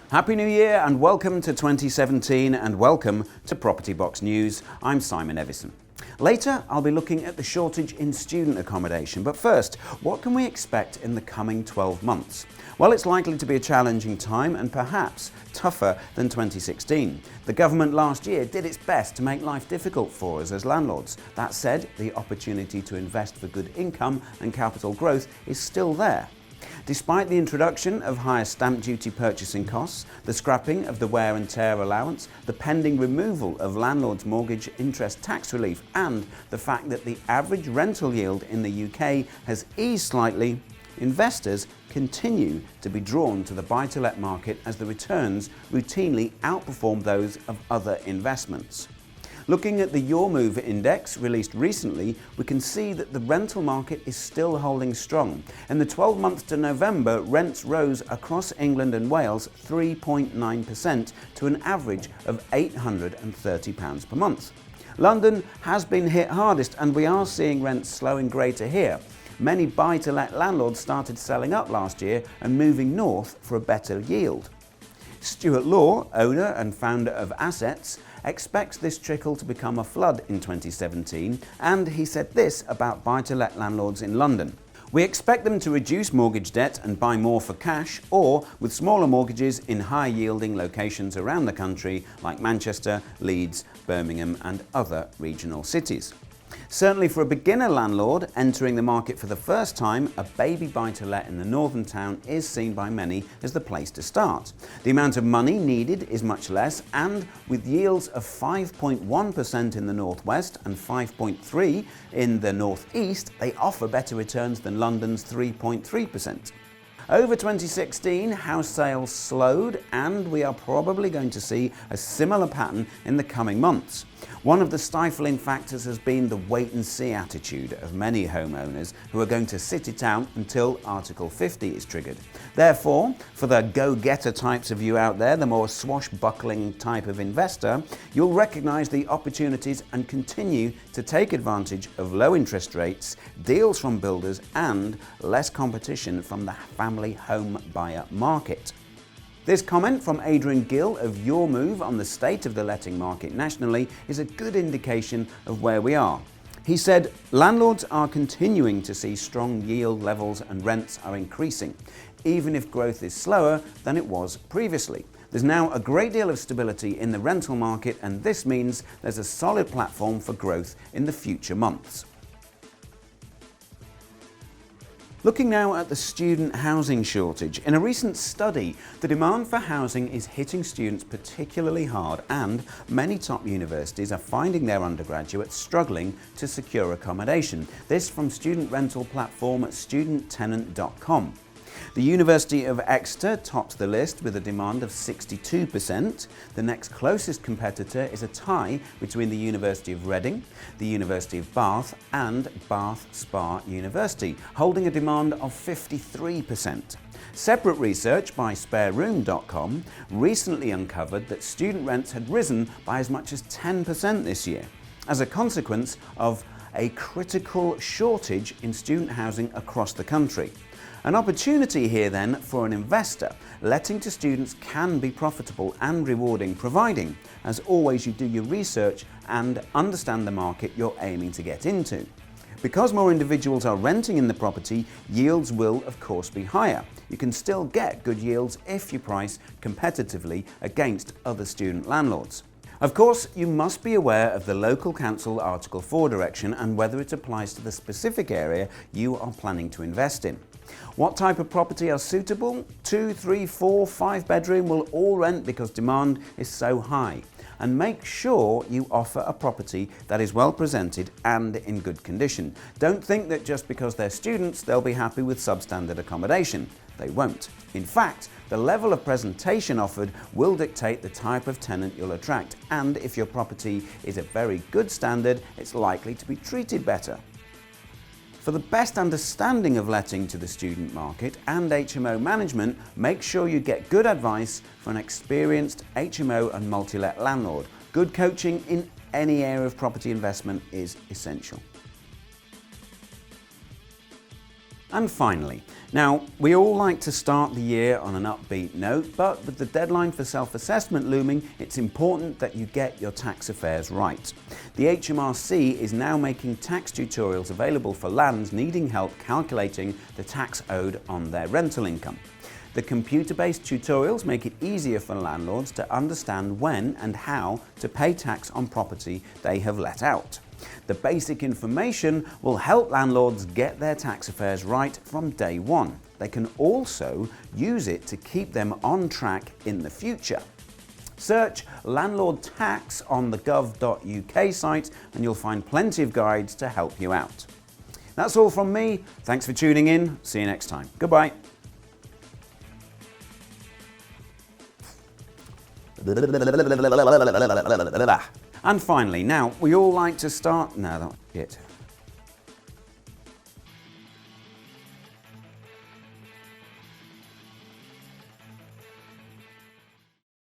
Happy New Year and welcome to 2017 and welcome to Property Box News. I'm Simon Evison. Later, I'll be looking at the shortage in student accommodation. But first, what can we expect in the coming 12 months? Well, it's likely to be a challenging time and perhaps tougher than 2016. The government last year did its best to make life difficult for us as landlords. That said, the opportunity to invest for good income and capital growth is still there. Despite the introduction of higher stamp duty purchasing costs, the scrapping of the wear and tear allowance, the pending removal of landlords' mortgage interest tax relief, and the fact that the average rental yield in the UK has eased slightly, investors continue to be drawn to the buy-to-let market as the returns routinely outperform those of other investments. Looking at the Your Move index released recently, we can see that the rental market is still holding strong. In the 12 months to November, rents rose across England and Wales 3.9% to an average of £830 per month. London has been hit hardest and we are seeing rents slowing greater here. Many buy-to-let landlords started selling up last year and moving north for a better yield. Stuart Law, owner and founder of Assets, expects this trickle to become a flood in 2017, and he said this about buy-to-let landlords in London. We expect them to reduce mortgage debt and buy more for cash or with smaller mortgages in high-yielding locations around the country like Manchester, Leeds, Birmingham and other regional cities. Certainly for a beginner landlord entering the market for the first time, a baby buy-to-let in the northern town is seen by many as the place to start. The amount of money needed is much less, and with yields of 5.1% in the northwest and 5.3% in the northeast, they offer better returns than London's 3.3%. Over 2016, house sales slowed and we are probably going to see a similar pattern in the coming months. One of the stifling factors has been the wait-and-see attitude of many homeowners who are going to sit it out until Article 50 is triggered. Therefore, for the go-getter types of you out there, the more swashbuckling type of investor, you'll recognise the opportunities and continue to take advantage of low interest rates, deals from builders and less competition from the family home buyer market. This comment from Adrian Gill of Your Move on the state of the letting market nationally is a good indication of where we are. He said, landlords are continuing to see strong yield levels and rents are increasing, even if growth is slower than it was previously. There's now a great deal of stability in the rental market and this means there's a solid platform for growth in the future months. Looking now at the student housing shortage. In a recent study, the demand for housing is hitting students particularly hard and many top universities are finding their undergraduates struggling to secure accommodation. This from student rental platform studenttenant.com. The University of Exeter tops the list with a demand of 62%. The next closest competitor is a tie between the University of Reading, the University of Bath and Bath Spa University, holding a demand of 53%. Separate research by spareroom.com recently uncovered that student rents had risen by as much as 10% this year, as a consequence of a critical shortage in student housing across the country. An opportunity here then for an investor. Letting to students can be profitable and rewarding, providing, as always, you do your research and understand the market you're aiming to get into. Because more individuals are renting in the property, yields will of course be higher. You can still get good yields if you price competitively against other student landlords. Of course, you must be aware of the local council Article 4 direction and whether it applies to the specific area you are planning to invest in. What type of property are suitable? 2, 3, 4, 5 bedroom will all rent because demand is so high. And make sure you offer a property that is well presented and in good condition. Don't think that just because they're students they'll be happy with substandard accommodation. They won't. In fact, the level of presentation offered will dictate the type of tenant you'll attract, and if your property is a very good standard, it's likely to be treated better. For the best understanding of letting to the student market and HMO management, make sure you get good advice from an experienced HMO and multi-let landlord. Good coaching in any area of property investment is essential. And finally, now we all like to start the year on an upbeat note, but with the deadline for self-assessment looming, it's important that you get your tax affairs right. The HMRC is now making tax tutorials available for lands needing help calculating the tax owed on their rental income. The computer-based tutorials make it easier for landlords to understand when and how to pay tax on property they have let out. The basic information will help landlords get their tax affairs right from day one. They can also use it to keep them on track in the future. Search Landlord Tax on the gov.uk site and you'll find plenty of guides to help you out. That's all from me. Thanks for tuning in. See you next time. Goodbye. And finally, now we all like to start. No, that's it.